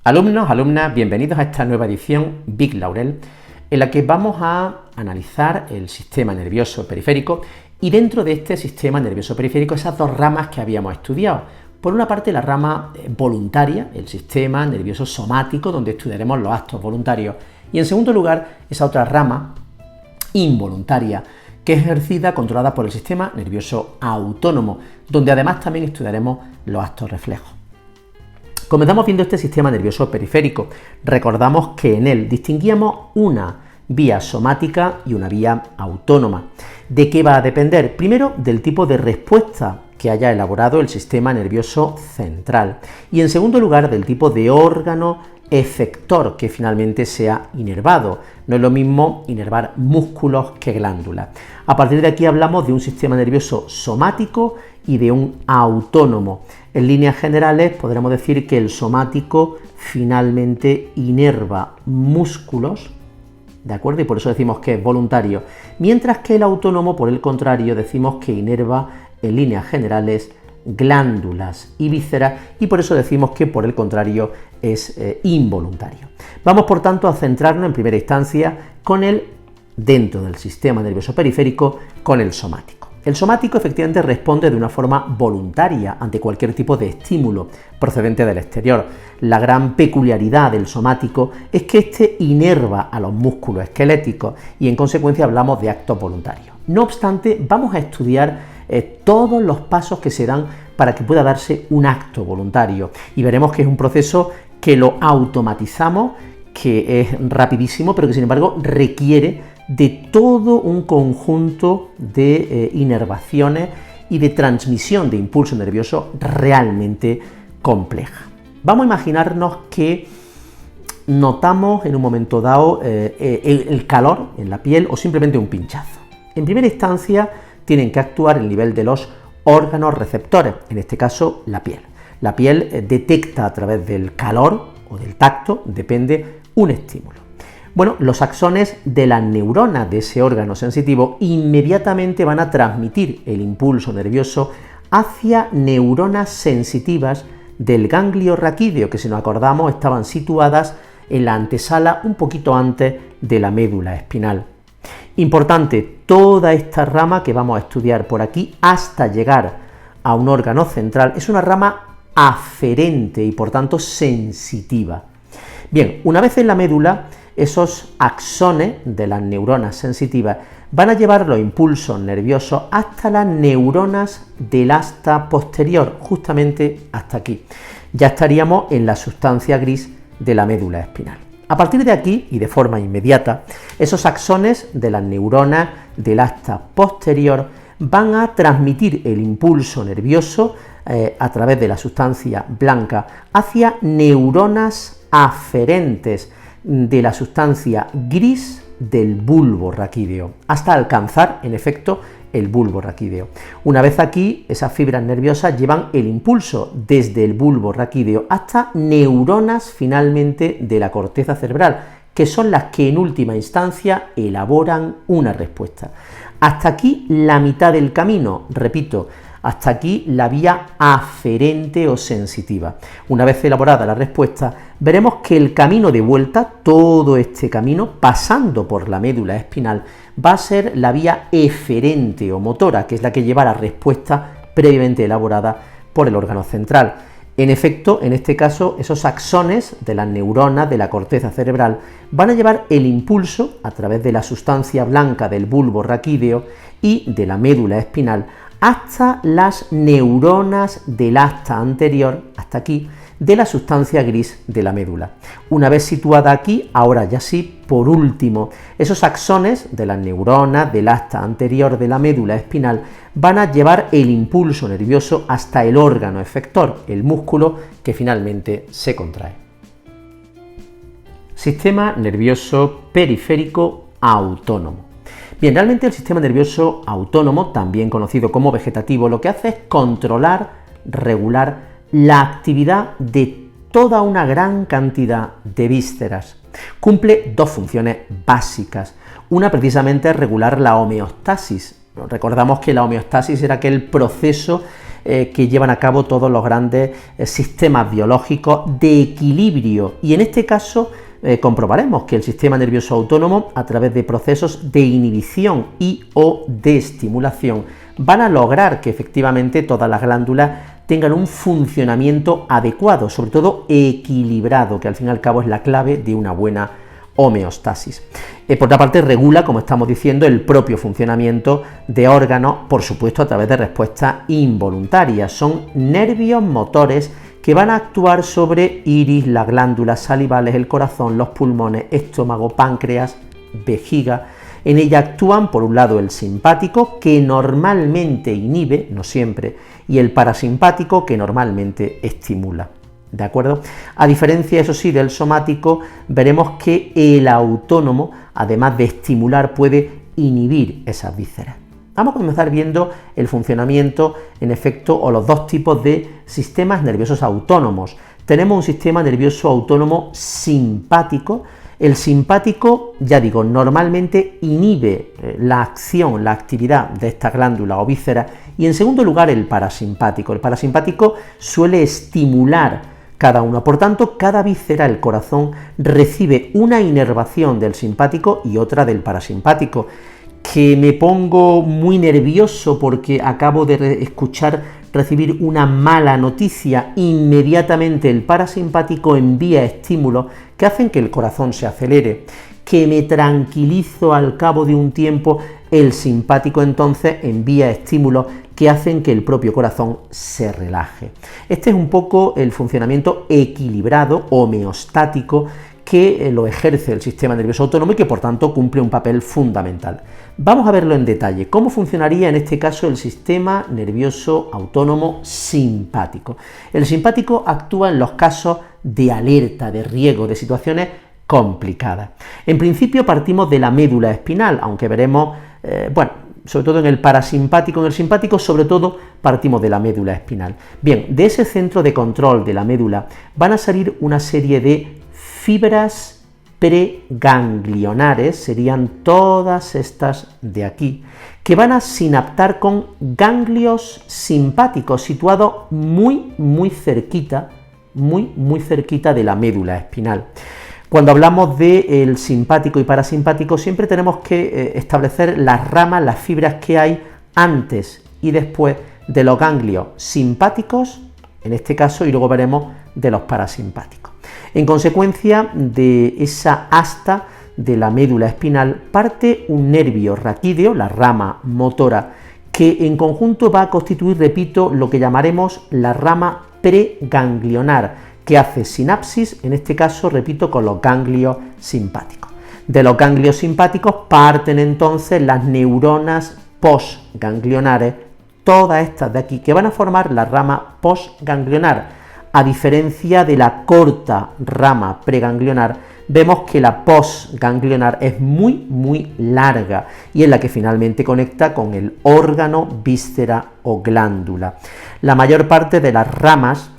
Alumnos, alumnas, bienvenidos a esta nueva edición Big Laurel, en la que vamos a analizar el sistema nervioso periférico y dentro de este sistema nervioso periférico esas dos ramas que habíamos estudiado. Por una parte la rama voluntaria, el sistema nervioso somático, donde estudiaremos los actos voluntarios, y en segundo lugar esa otra rama involuntaria, que es ejercida, controlada por el sistema nervioso autónomo, donde además también estudiaremos los actos reflejos. Comenzamos viendo este sistema nervioso periférico. Recordamos que en él distinguíamos una vía somática y una vía autónoma. ¿De qué va a depender? Primero, del tipo de respuesta que haya elaborado el sistema nervioso central y en segundo lugar del tipo de órgano efector que finalmente sea inervado. No es lo mismo inervar músculos que glándulas. A partir de aquí hablamos de un sistema nervioso somático y de un autónomo. En líneas generales podremos decir que el somático finalmente inerva músculos, ¿de acuerdo? Y por eso decimos que es voluntario, mientras que el autónomo, por el contrario, decimos que inerva en líneas generales glándulas y vísceras, y por eso decimos que por el contrario es involuntario. Vamos por tanto a centrarnos en primera instancia con el, dentro del sistema nervioso periférico, con el somático. El somático efectivamente responde de una forma voluntaria ante cualquier tipo de estímulo procedente del exterior. La gran peculiaridad del somático es que éste inerva a los músculos esqueléticos y en consecuencia hablamos de actos voluntarios. No obstante, vamos a estudiar todos los pasos que se dan para que pueda darse un acto voluntario y veremos que es un proceso que lo automatizamos, que es rapidísimo, pero que sin embargo requiere de todo un conjunto de inervaciones y de transmisión de impulso nervioso realmente compleja. Vamos a imaginarnos que notamos en un momento dado el calor en la piel o simplemente un pinchazo. En primera instancia tienen que actuar el nivel de los órganos receptores, en este caso la piel. La piel detecta a través del calor o del tacto, depende, un estímulo. Bueno, los axones de las neuronas de ese órgano sensitivo inmediatamente van a transmitir el impulso nervioso hacia neuronas sensitivas del ganglio raquídeo, que si nos acordamos estaban situadas en la antesala un poquito antes de la médula espinal. Importante, toda esta rama que vamos a estudiar por aquí hasta llegar a un órgano central es una rama aferente y por tanto sensitiva. Bien, una vez en la médula, esos axones de las neuronas sensitivas van a llevar los impulsos nerviosos hasta las neuronas del asta posterior, justamente hasta aquí. Ya estaríamos en la sustancia gris de la médula espinal. A partir de aquí, y de forma inmediata, esos axones de las neuronas del asta posterior van a transmitir el impulso nervioso a través de la sustancia blanca hacia neuronas aferentes de la sustancia gris del bulbo raquídeo, hasta alcanzar, en efecto, el bulbo raquídeo. Una vez aquí, esas fibras nerviosas llevan el impulso desde el bulbo raquídeo hasta neuronas finalmente de la corteza cerebral, que son las que en última instancia elaboran una respuesta. Hasta aquí la mitad del camino, repito, hasta aquí la vía aferente o sensitiva. Una vez elaborada la respuesta, veremos que el camino de vuelta, todo este camino, pasando por la médula espinal, va a ser la vía eferente o motora, que es la que lleva la respuesta previamente elaborada por el órgano central. En efecto, en este caso, esos axones de las neuronas de la corteza cerebral van a llevar el impulso a través de la sustancia blanca del bulbo raquídeo y de la médula espinal hasta las neuronas del asta anterior, hasta aquí, de la sustancia gris de la médula. Una vez situada aquí, ahora ya sí, por último, esos axones de las neuronas del asta anterior de la médula espinal van a llevar el impulso nervioso hasta el órgano efector, el músculo que finalmente se contrae. Sistema nervioso periférico autónomo. Bien, realmente el sistema nervioso autónomo, también conocido como vegetativo, lo que hace es controlar, regular la actividad de toda una gran cantidad de vísceras. Cumple dos funciones básicas. Una precisamente es regular la homeostasis. Recordamos que la homeostasis era aquel proceso que llevan a cabo todos los grandes sistemas biológicos de equilibrio, y en este caso comprobaremos que el sistema nervioso autónomo, a través de procesos de inhibición y o de estimulación, van a lograr que efectivamente todas las glándulas tengan un funcionamiento adecuado, sobre todo equilibrado, que al fin y al cabo es la clave de una buena homeostasis. Por otra parte, regula, como estamos diciendo, el propio funcionamiento de órganos, por supuesto a través de respuestas involuntarias. Son nervios motores que van a actuar sobre iris, las glándulas salivales, el corazón, los pulmones, estómago, páncreas, vejiga. En ella actúan, por un lado, el simpático, que normalmente inhibe, no siempre, y el parasimpático, que normalmente estimula. ¿De acuerdo? A diferencia, eso sí, del somático, veremos que el autónomo, además de estimular, puede inhibir esas vísceras. Vamos a comenzar viendo el funcionamiento, en efecto, o los dos tipos de sistemas nerviosos autónomos. Tenemos un sistema nervioso autónomo simpático. El simpático, ya digo, normalmente inhibe la acción, la actividad de esta glándula o víscera, y en segundo lugar el parasimpático. El parasimpático suele estimular cada uno, por tanto, cada víscera, el corazón, recibe una inervación del simpático y otra del parasimpático. Que me pongo muy nervioso porque acabo de recibir una mala noticia, inmediatamente el parasimpático envía estímulos que hacen que el corazón se acelere. Que me tranquilizo al cabo de un tiempo, el simpático entonces envía estímulos que hacen que el propio corazón se relaje. Este es un poco el funcionamiento equilibrado, homeostático, que lo ejerce el sistema nervioso autónomo y que por tanto cumple un papel fundamental. Vamos a verlo en detalle. ¿Cómo funcionaría en este caso el sistema nervioso autónomo simpático? El simpático actúa en los casos de alerta, de riesgo, de situaciones complicadas. En principio partimos de la médula espinal, aunque veremos, sobre todo en el parasimpático, en el simpático, sobre todo partimos de la médula espinal. Bien, de ese centro de control de la médula van a salir una serie de fibras preganglionares, serían todas estas de aquí, que van a sinaptar con ganglios simpáticos situados muy cerquita de la médula espinal. Cuando hablamos del simpático y parasimpático, siempre tenemos que establecer las ramas, las fibras que hay antes y después de los ganglios simpáticos, en este caso, y luego veremos de los parasimpáticos. En consecuencia de esa asta de la médula espinal parte un nervio raquídeo, la rama motora, que en conjunto va a constituir, repito, lo que llamaremos la rama preganglionar, que hace sinapsis, en este caso, repito, con los ganglios simpáticos. De los ganglios simpáticos parten entonces las neuronas postganglionares, todas estas de aquí, que van a formar la rama postganglionar. A diferencia de la corta rama preganglionar, vemos que la postganglionar es muy larga y es la que finalmente conecta con el órgano, víscera o glándula. La mayor parte de las ramas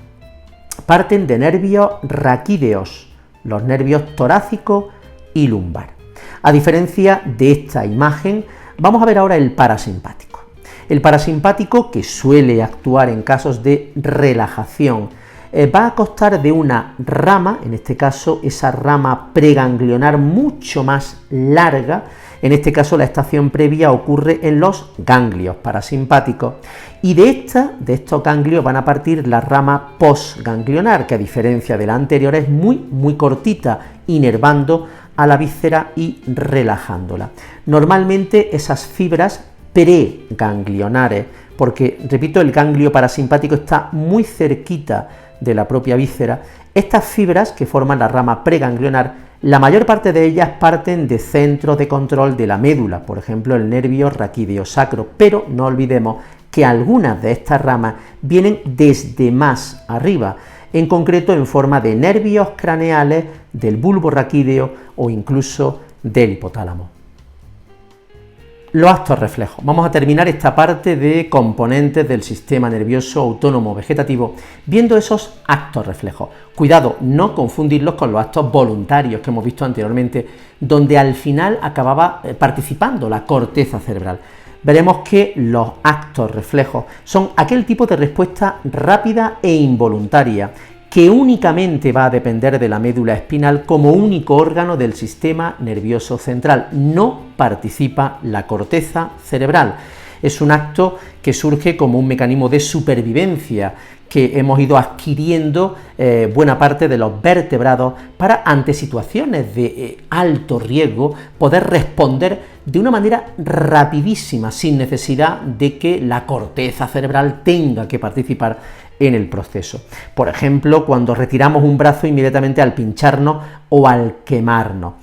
parten de nervios raquídeos, los nervios torácico y lumbar. A diferencia de esta imagen, vamos a ver ahora el parasimpático. El parasimpático, que suele actuar en casos de relajación, va a constar de una rama, en este caso esa rama preganglionar mucho más larga. En este caso la estación previa ocurre en los ganglios parasimpáticos, y de estos ganglios van a partir la rama postganglionar, que a diferencia de la anterior es muy cortita, inervando a la víscera y relajándola. Normalmente esas fibras preganglionares, porque repito, el ganglio parasimpático está muy cerquita de la propia víscera, estas fibras que forman la rama preganglionar, la mayor parte de ellas parten de centros de control de la médula, por ejemplo el nervio raquídeo sacro, pero no olvidemos que algunas de estas ramas vienen desde más arriba, en concreto en forma de nervios craneales del bulbo raquídeo o incluso del hipotálamo. Los actos reflejos. Vamos a terminar esta parte de componentes del sistema nervioso autónomo vegetativo viendo esos actos reflejos. Cuidado, no confundirlos con los actos voluntarios que hemos visto anteriormente, donde al final acababa participando la corteza cerebral. veremos que los actos reflejos son aquel tipo de respuesta rápida e involuntaria que únicamente va a depender de la médula espinal como único órgano del sistema nervioso central. No participa la corteza cerebral. Es un acto que surge como un mecanismo de supervivencia que hemos ido adquiriendo buena parte de los vertebrados para, ante situaciones de alto riesgo, poder responder de una manera rapidísima, sin necesidad de que la corteza cerebral tenga que participar en el proceso. Por ejemplo, cuando retiramos un brazo inmediatamente al pincharnos o al quemarnos.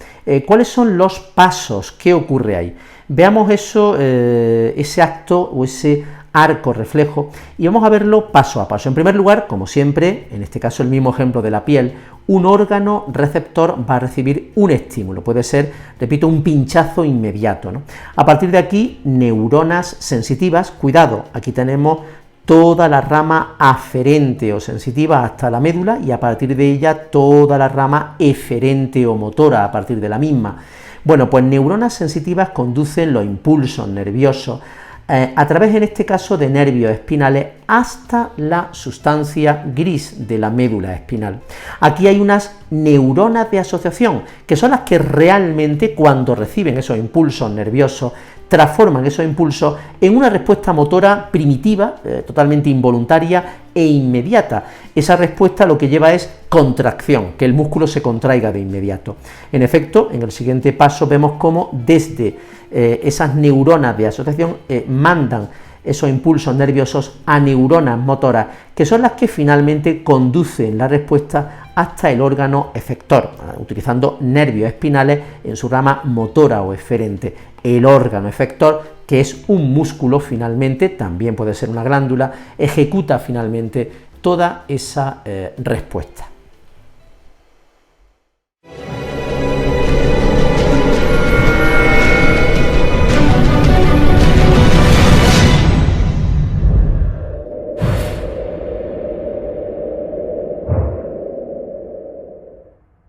¿Cuáles son los pasos? ¿Qué ocurre ahí? Veamos eso, ese acto o ese arco reflejo, y vamos a verlo paso a paso. En primer lugar, como siempre, en este caso el mismo ejemplo de la piel, un órgano receptor va a recibir un estímulo, puede ser, repito, un pinchazo inmediato, ¿no? A partir de aquí, neuronas sensitivas, cuidado, aquí tenemos toda la rama aferente o sensitiva hasta la médula, y a partir de ella toda la rama eferente o motora a partir de la misma. Bueno, pues neuronas sensitivas conducen los impulsos nerviosos a través, en este caso, de nervios espinales hasta la sustancia gris de la médula espinal. Aquí hay unas neuronas de asociación, que son las que realmente, cuando reciben esos impulsos nerviosos, transforman esos impulsos en una respuesta motora primitiva, totalmente involuntaria e inmediata. Esa respuesta lo que lleva es contracción, que el músculo se contraiga de inmediato. En efecto, en el siguiente paso vemos cómo desde esas neuronas de asociación mandan esos impulsos nerviosos a neuronas motoras, que son las que finalmente conducen la respuesta hasta el órgano efector, utilizando nervios espinales en su rama motora o eferente. El órgano efector, que es un músculo finalmente, también puede ser una glándula, ejecuta finalmente toda esa respuesta.